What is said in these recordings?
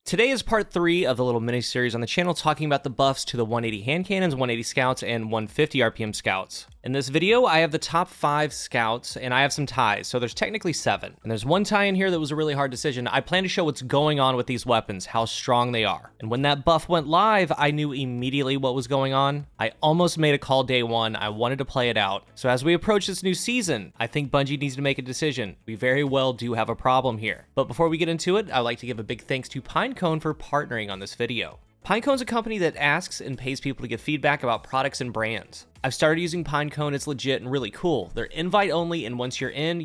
Today is part 3 of the little mini-series on the channel talking about the buffs to the 180 hand cannons, 180 scouts, and 150 RPM scouts. In this video, I have the top 5 scouts, and I have some ties, so there's technically 7. And there's one tie in here that was a really hard decision. I plan to show what's going on with these weapons, how strong they are. And when that buff went live, I knew immediately what was going on. I almost made a call day one. I wanted to play it out. So as we approach this new season, I think Bungie needs to make a decision. We very well do have a problem here. But before we get into it, I'd like to give a big thanks to Pinecone for partnering on this video. Pinecone's a company that asks and pays people to give feedback about products and brands. I've started using Pinecone, it's legit and really cool. They're invite only, and once you're in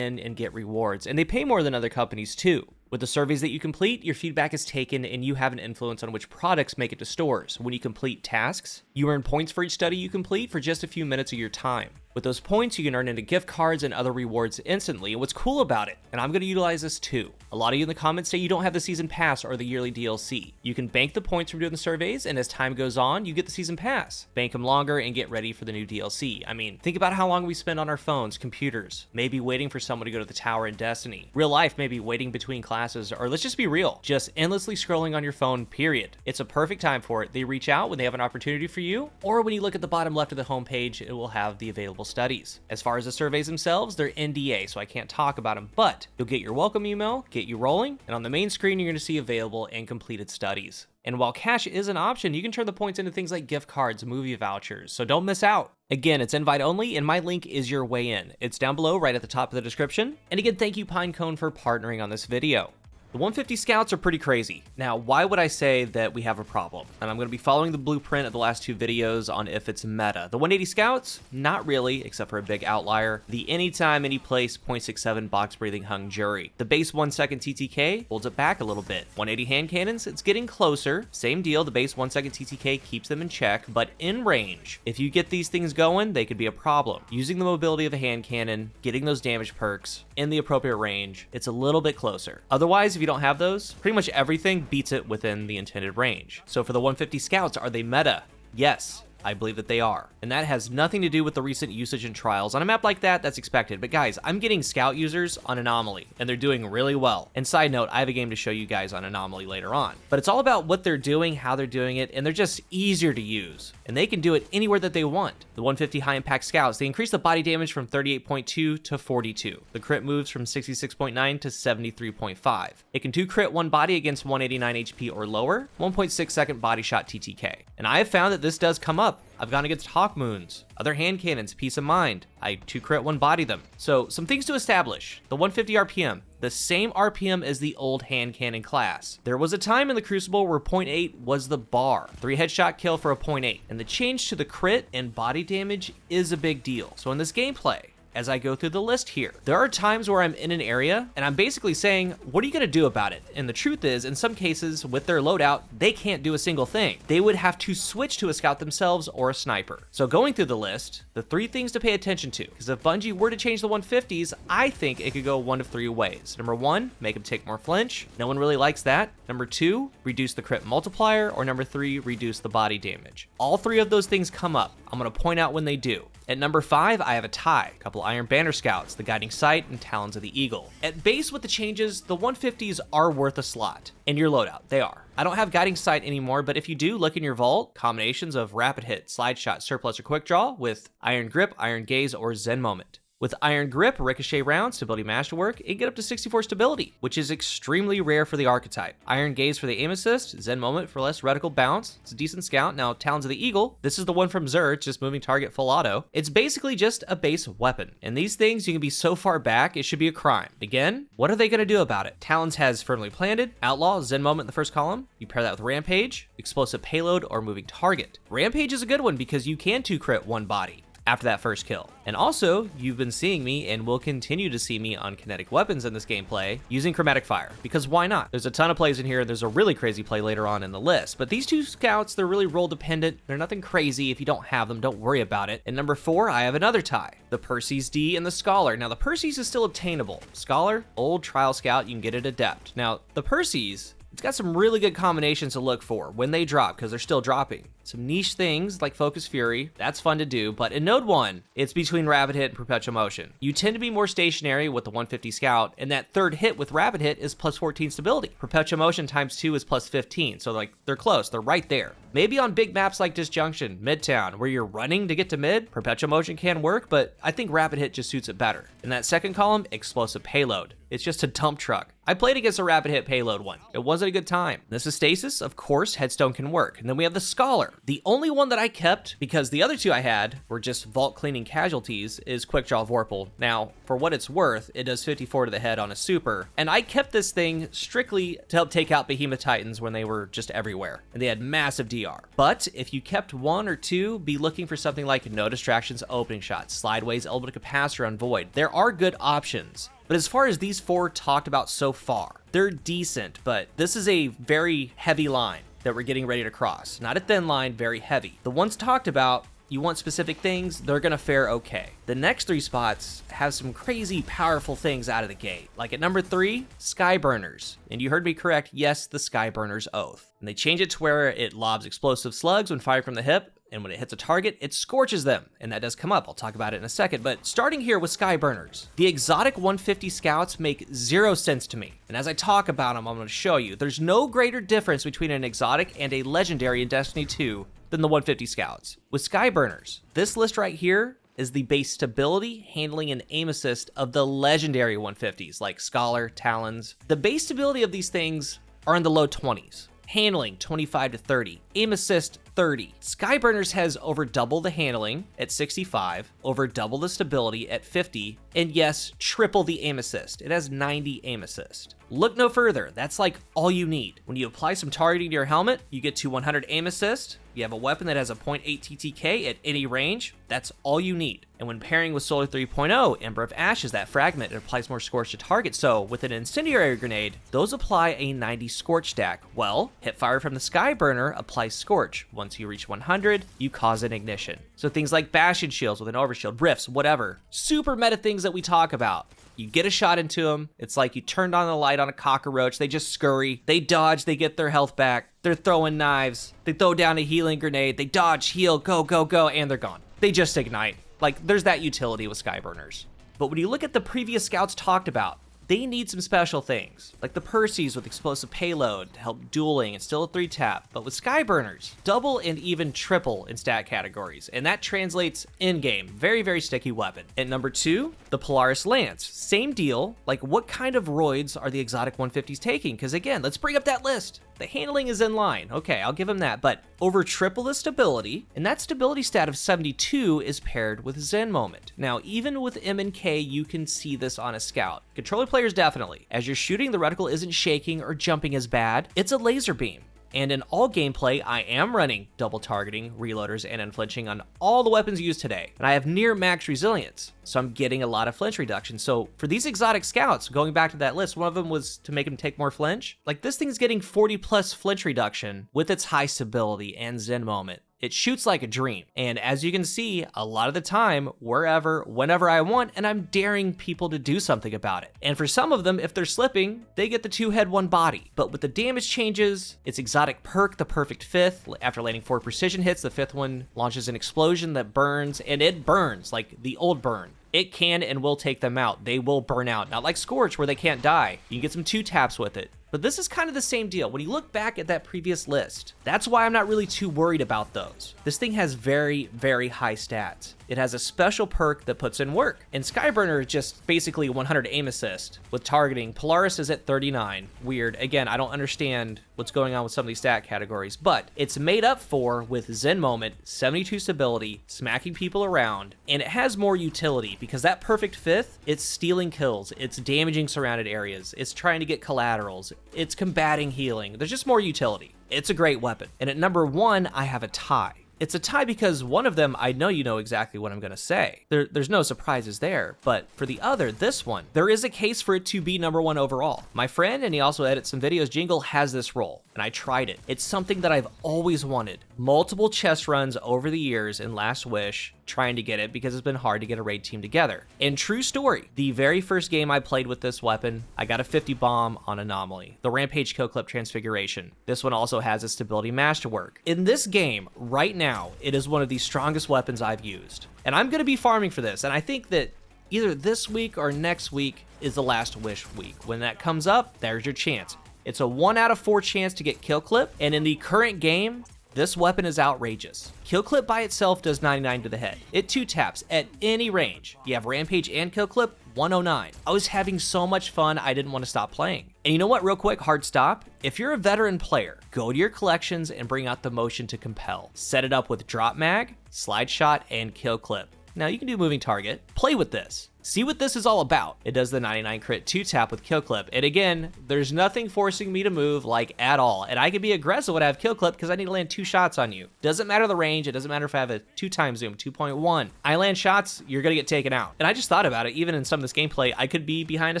and get rewards. And they pay more than other companies too. With the surveys that you complete, your feedback is taken and you have an influence on which products make it to stores. When you complete tasks, you earn points for each study you complete for just a few minutes of your time. With those points, you can earn into gift cards and other rewards instantly. And what's cool about it, and I'm going to utilize this too, a lot of you in the comments say you don't have the season pass or the yearly DLC. You can bank the points from doing the surveys, and as time goes on, you get the season pass. Bank them longer and get ready for the new DLC. I mean, think about how long we spend on our phones, computers, maybe waiting for someone to go to the tower in Destiny. Real life, maybe waiting between classes, or let's just be real, just endlessly scrolling on your phone, period. It's a perfect time for it. They reach out when they have an opportunity for you, or when you look at the bottom left of the homepage, it will have the available studies. As far as the surveys themselves, they're NDA, so I can't talk about them, but you'll get your welcome email, get you rolling, and on the main screen, you're going to see available and completed studies. And while cash is an option, you can turn the points into things like gift cards, movie vouchers, so don't miss out. Again, it's invite only, and my link is your way in. It's down below right at the top of the description. And again, thank you Pinecone for partnering on this video. The 150 scouts are pretty crazy. Now, why would I say that we have a problem? And I'm going to be following the blueprint of the last 2 videos on if it's meta. The 180 scouts, not really, except for a big outlier. The anytime, anyplace, 0.67 box breathing hung jury. The base 1 second TTK holds it back a little bit. 180 hand cannons, it's getting closer. Same deal, the base 1 second TTK keeps them in check, but in range. If you get these things going, they could be a problem. Using the mobility of a hand cannon, getting those damage perks in the appropriate range, it's a little bit closer. Otherwise, if you don't have those, pretty much everything beats it within the intended range. So for the 150 scouts, are they meta? Yes, I believe that they are. And that has nothing to do with the recent usage and trials. On a map like that, that's expected. But guys, I'm getting scout users on Anomaly, and they're doing really well. And side note, I have a game to show you guys on Anomaly later on. But it's all about what they're doing, how they're doing it, and they're just easier to use. And they can do it anywhere that they want. The 150 high impact scouts, they increase the body damage from 38.2 to 42. The crit moves from 66.9 to 73.5. It can 2 crit 1 body against 189 HP or lower, 1.6 second body shot TTK. And I have found that this does come up. I've gone against Hawk Moons, other hand cannons, Peace of Mind. I 2 crit 1 body them. So some things to establish. The 150 RPM, the same RPM as the old hand cannon class. There was a time in the Crucible where 0.8 was the bar. 3 headshot kill for a 0.8. And the change to the crit and body damage is a big deal. So in this gameplay, as I go through the list here, there are times where I'm in an area and I'm basically saying, what are you going to do about it? And the truth is, in some cases with their loadout, they can't do a single thing. They would have to switch to a scout themselves or a sniper. So going through the list, the 3 things to pay attention to, because if Bungie were to change the 150s, I think it could go one of 3 ways. Number 1, make them take more flinch. No one really likes that. Number 2, reduce the crit multiplier. Or number 3, reduce the body damage. All 3 of those things come up. I'm going to point out when they do. At number 5, I have a tie, a couple Iron Banner Scouts, the Guiding Sight, and Talons of the Eagle. At base with the changes, the 150s are worth a slot. In your loadout, they are. I don't have Guiding Sight anymore, but if you do, look in your vault, combinations of Rapid Hit, Slide Shot, Surplus, or Quick Draw with Iron Grip, Iron Gaze, or Zen Moment. With Iron Grip, Ricochet Round, Stability Masterwork, it get up to 64 stability, which is extremely rare for the archetype. Iron Gaze for the aim assist, Zen Moment for less reticle bounce. It's a decent scout. Now, Talons of the Eagle, this is the one from Xur, just moving target full auto. It's basically just a base weapon. And these things, you can be so far back, it should be a crime. Again, what are they going to do about it? Talons has Firmly Planted, Outlaw, Zen Moment in the first column. You pair that with Rampage, Explosive Payload, or Moving Target. Rampage is a good one because you can 2 crit 1 body after that first kill. And also, you've been seeing me and will continue to see me on kinetic weapons in this gameplay using chromatic fire, because why not? There's a ton of plays in here. There's a really crazy play later on in the list, but these 2 scouts, they're really role dependent. They're nothing crazy. If you don't have them, don't worry about it. And number 4, I have another tie, the Percy's D and the Scholar. Now the Percy's is still obtainable. Scholar, old trial scout, you can get it adept. Now the Percy's, It's got some really good combinations to look for when they drop, because they're still dropping. Some niche things like Focus Fury, that's fun to do, but in Node 1, it's between Rapid Hit and Perpetual Motion. You tend to be more stationary with the 150 Scout, and that third hit with Rapid Hit is plus 14 stability. Perpetual Motion times 2 is plus 15, so like they're close, they're right there. Maybe on big maps like Disjunction, Midtown, where you're running to get to mid, Perpetual Motion can work, but I think Rapid Hit just suits it better. In that second column, Explosive Payload. It's just a dump truck. I played against a Rapid Hit payload one. It wasn't a good time. This is Stasis, of course, Headstone can work. And then we have the Scholar. The only one that I kept, because the other two I had were just vault cleaning casualties, is Quickdraw Vorpal. Now, for what it's worth, it does 54 to the head on a super. And I kept this thing strictly to help take out Behemoth Titans when they were just everywhere. And they had massive DR. But if you kept one or two, be looking for something like No Distractions Opening Shot, Slideways, Elbow to Capacitor on Void. There are good options. But as far as these four talked about so far, they're decent, but this is a very heavy line that we're getting ready to cross. Not a thin line, very heavy. The ones talked about, you want specific things, they're gonna fare okay. The next three spots have some crazy powerful things out of the gate. Like at number 3, Skyburners. And you heard me correct, yes, the Skyburners Oath. And they change it to where it lobs explosive slugs when fired from the hip, and when it hits a target, it scorches them, and that does come up. I'll talk about it in a second, but starting here with Skyburners, the exotic 150 Scouts make 0 sense to me, and as I talk about them, I'm going to show you, there's no greater difference between an exotic and a legendary in Destiny 2 than the 150 Scouts. With Skyburners, this list right here is the base stability, handling, and aim assist of the legendary 150s, like Scholar, Talons. The base stability of these things are in the low 20s. Handling, 25 to 30. Aim assist, 30. Skyburners has over double the handling at 65, over double the stability at 50, and yes, triple the aim assist. It has 90 aim assist. Look no further, that's like all you need. When you apply some targeting to your helmet, you get to 100 aim assist. You have a weapon that has a 0.8 TTK at any range, that's all you need. And when pairing with Solar 3.0, Ember of Ashes, that fragment, it applies more Scorch to target. So with an Incendiary Grenade, those apply a 90 Scorch stack. Well, Hipfire from the Skyburner applies Scorch. Once you reach 100, you cause an ignition. So things like Bastion Shields with an Overshield, Rifts, whatever. Super meta things that we talk about. You get a shot into them, it's like you turned on the light on a cockroach, they just scurry, they dodge, they get their health back, they're throwing knives, they throw down a healing grenade, they dodge, heal, go, go, go, and they're gone. They just ignite. Like, there's that utility with Skyburners. But when you look at the previous Scouts talked about, they need some special things, like the Perseus with explosive payload to help dueling and still a 3-tap, but with Skyburners, double and even triple in stat categories, and that translates in-game. Very, very sticky weapon. At number 2, the Polaris Lance. Same deal, like what kind of roids are the exotic 150s taking? Because again, let's bring up that list. The handling is in line, okay, I'll give him that, but over triple the stability, and that stability stat of 72 is paired with Zen Moment. Now, even with M and K, you can see this on a Scout. Controller players definitely. As you're shooting, the reticle isn't shaking or jumping as bad. It's a laser beam. And in all gameplay, I am running double targeting, reloaders, and unflinching on all the weapons used today. And I have near max resilience, so I'm getting a lot of flinch reduction. So for these exotic Scouts, going back to that list, one of them was to make them take more flinch. Like this thing's getting 40 plus flinch reduction with its high stability and Zen Moment. It shoots like a dream. And as you can see, a lot of the time, wherever, whenever I want, and I'm daring people to do something about it. And for some of them, if they're slipping, they get the 2-head 1 body. But with the damage changes, its exotic perk, the perfect 5th, after landing 4 precision hits, the 5th one launches an explosion that burns, and it burns, like the old burn. It can and will take them out. They will burn out. Not like Scorch where they can't die. You can get some 2-taps with it. But this is kind of the same deal. When you look back at that previous list, that's why I'm not really too worried about those. This thing has very, very high stats. It has a special perk that puts in work. And Skyburner is just basically 100 aim assist with targeting. Polaris is at 39. Weird. Again, I don't understand what's going on with some of these stat categories, but it's made up for with Zen Moment, 72 stability, smacking people around, and it has more utility because that perfect 5th, it's stealing kills, it's damaging surrounded areas, it's trying to get collaterals, it's combating healing. There's just more utility. It's a great weapon. And at number 1, I have a tie. It's a tie because one of them, I know you know exactly what I'm going to say. There's no surprises there. But for the other, this one, there is a case for it to be number 1 overall. My friend, and he also edits some videos, Jingle, has this role, and I tried it. It's something that I've always wanted. Multiple chest runs over the years in Last Wish, trying to get it because it's been hard to get a raid team together. And true story, the very first game I played with this weapon, I got a 50 bomb on Anomaly, the Rampage Kill Clip Transfiguration. This one also has a stability masterwork. In this game, right now, it is one of the strongest weapons I've used. And I'm going to be farming for this, and I think that either this week or next week is the last wish week. When that comes up, there's your chance. It's a 1 out of 4 chance to get Kill Clip, and in the current game, this weapon is outrageous. Kill Clip by itself does 99 to the head. It 2-taps at any range. You have Rampage and Kill Clip, 109. I was having so much fun, I didn't want to stop playing. And you know what, real quick, hard stop? If you're a veteran player, go to your collections and bring out the motion to compel. Set it up with drop mag, slide shot, and Kill Clip. Now you can do moving target. Play with this. See what this is all about. It does the 99 crit 2-tap with Kill Clip. And again, there's nothing forcing me to move like at all. And I can be aggressive when I have Kill Clip because I need to land 2 shots on you. Doesn't matter the range. It doesn't matter if I have a 2x zoom, 2.1. I land shots, you're going to get taken out. And I just thought about it. Even in some of this gameplay, I could be behind a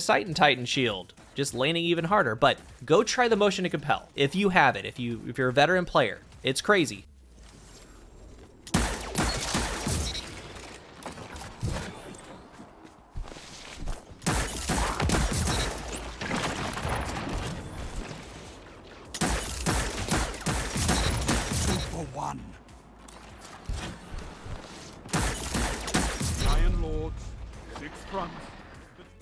Sight and Titan shield, just landing even harder. But go try the motion to compel. If you have it, if you're a veteran player, it's crazy.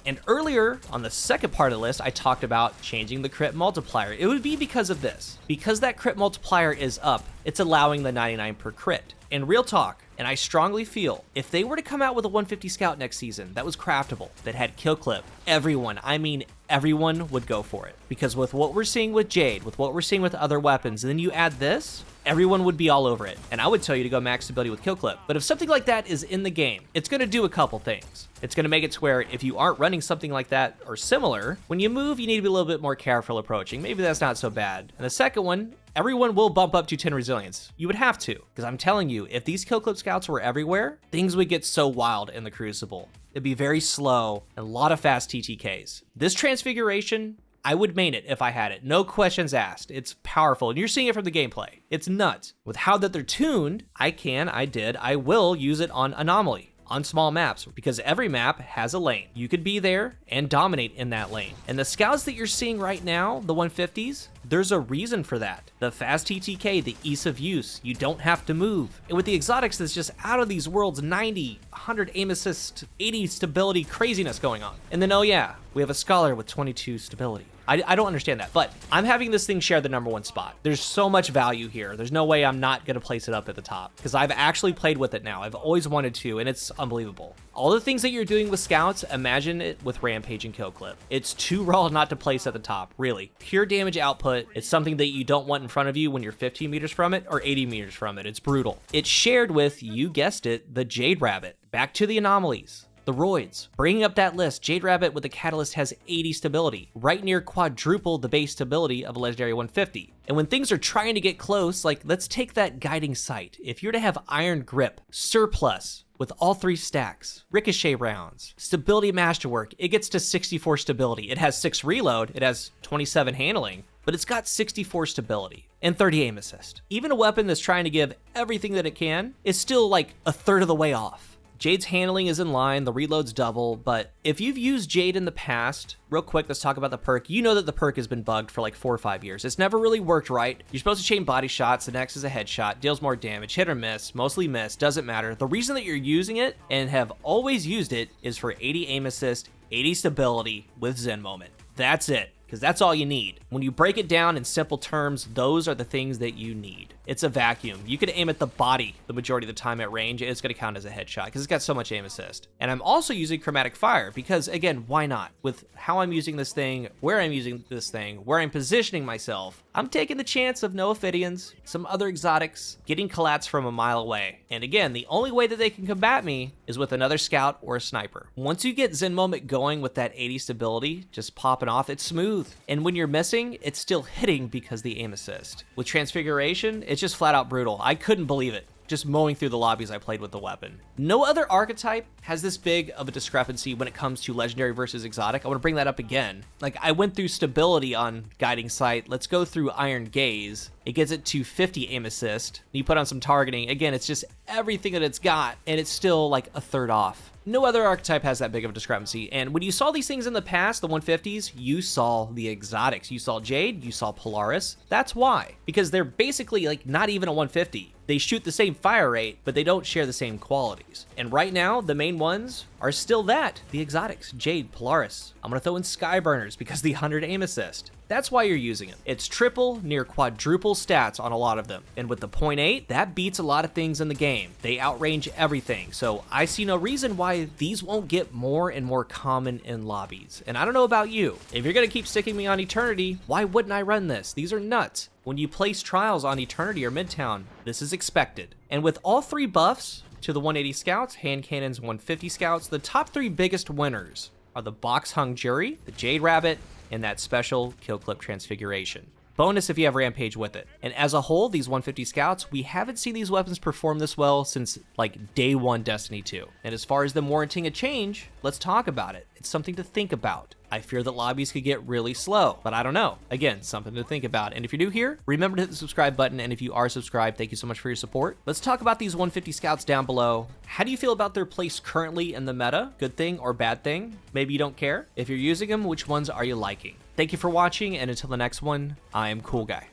And earlier on the second part of the list, I talked about changing the crit multiplier. It would be because of this. Because that crit multiplier is up, it's allowing the 99 per crit. And real talk, and I strongly feel, if they were to come out with a 150 scout next season that was craftable, that had Kill Clip, everyone, I mean everyone would go for it. Because with what we're seeing with Jade, with what we're seeing with other weapons, and then you add this, everyone would be all over it. And I would tell you to go max stability with Kill Clip. But if something like that is in the game, it's going to do a couple things. It's going to make it to where if you aren't running something like that or similar, when you move, you need to be a little bit more careful approaching. Maybe that's not so bad. And the second one, everyone will bump up to 10 resilience. You would have to, because I'm telling you, if these Kill Clip scouts were everywhere, things would get so wild in the Crucible. It'd be very slow and a lot of fast TTKs. This transfiguration, I would main it if I had it. No questions asked. It's powerful, and you're seeing it from the gameplay. It's nuts. With how that they're tuned, I will use it on Anomaly, on small maps, because every map has a lane. You could be there and dominate in that lane. And the scouts that you're seeing right now, the 150s, there's a reason for that. The fast TTK, the ease of use, you don't have to move. And with the exotics, that's just out of these worlds, 90, 100 aim assist, 80 stability craziness going on. And then, oh yeah, we have a Scholar with 22 stability. I don't understand that, but I'm having this thing share the #1 spot. There's so much value here. There's no way I'm not going to place it up at the top because I've actually played with it now. I've always wanted to, and it's unbelievable. All the things that you're doing with scouts, imagine it with Rampage and Kill Clip. It's too raw not to place at the top, really. Pure damage output. It's something that you don't want in front of you when you're 15 meters from it or 80 meters from it. It's brutal. It's shared with, you guessed it, the Jade Rabbit. Back to the anomalies. The Roids. Bringing up that list, Jade Rabbit with the Catalyst has 80 stability, right near quadruple the base stability of a Legendary 150. And when things are trying to get close, like let's take that Guiding Sight. If you're to have Iron Grip, Surplus, with all 3 stacks, Ricochet rounds, Stability Masterwork, it gets to 64 stability. It has 6 reload, it has 27 handling, but it's got 64 stability and 30 aim assist. Even a weapon that's trying to give everything that it can is still like a third of the way off. Jade's handling is in line, the reload's double, but if you've used Jade in the past, real quick, let's talk about the perk. You know that the perk has been bugged for like 4 or 5 years. It's never really worked right. You're supposed to chain body shots, the next is a headshot, deals more damage, hit or miss, mostly miss, doesn't matter. The reason that you're using it and have always used it is for 80 aim assist, 80 stability with Zen Moment. That's it, because that's all you need. When you break it down in simple terms, those are the things that you need. It's a vacuum. You could aim at the body the majority of the time at range, and it's going to count as a headshot because it's got so much aim assist. And I'm also using Chromatic Fire because, again, why not? With how I'm using this thing, where I'm using this thing, where I'm positioning myself, I'm taking the chance of no Ophidians, some other exotics, getting collats from a mile away. And again, the only way that they can combat me is with another scout or a sniper. Once you get Zen Moment going with that 80 stability, just popping off, it's smooth. And when you're missing, it's still hitting because the aim assist. With Transfiguration, it's just flat out brutal. I couldn't believe it. just mowing through the lobbies I played with the weapon. No other archetype has this big of a discrepancy when it comes to legendary versus exotic. I want to bring that up again. Like, I went through stability on Guiding Sight. Let's go through Iron Gaze. It gets it to 50 aim assist. You put on some targeting. Again, it's just everything that it's got, and it's still like a third off. No other archetype has that big of a discrepancy. And when you saw these things in the past, the 150s, you saw the exotics. You saw Jade, you saw Polaris. That's why. Because they're basically like not even a 150. They shoot the same fire rate, but they don't share the same qualities. And right now, the main ones are still that. The exotics, Jade, Polaris. I'm gonna throw in Skyburners because the 100 aim assist. That's why you're using it. It's triple, near quadruple stats on a lot of them. And with the 0.8, that beats a lot of things in the game. They outrange everything. So I see no reason why these won't get more and more common in lobbies. And I don't know about you. If you're gonna keep sticking me on Eternity, why wouldn't I run this? These are nuts. When you place trials on Eternity or Midtown, this is expected. And with all 3 buffs to the 180 scouts, hand cannons, 150 scouts, the top 3 biggest winners are the box hung jury, the Jade Rabbit, and that special kill clip transfiguration. Bonus if you have Rampage with it. And as a whole, these 150 scouts, we haven't seen these weapons perform this well since like day 1 Destiny 2. And as far as them warranting a change, let's talk about it. It's something to think about. I fear that lobbies could get really slow, but I don't know. Again, something to think about. And if you're new here, remember to hit the subscribe button. And if you are subscribed, thank you so much for your support. Let's talk about these 150 scouts down below. How do you feel about their place currently in the meta? Good thing or bad thing? Maybe you don't care. If you're using them, which ones are you liking? Thank you for watching, and until the next one, I am CoolGuy.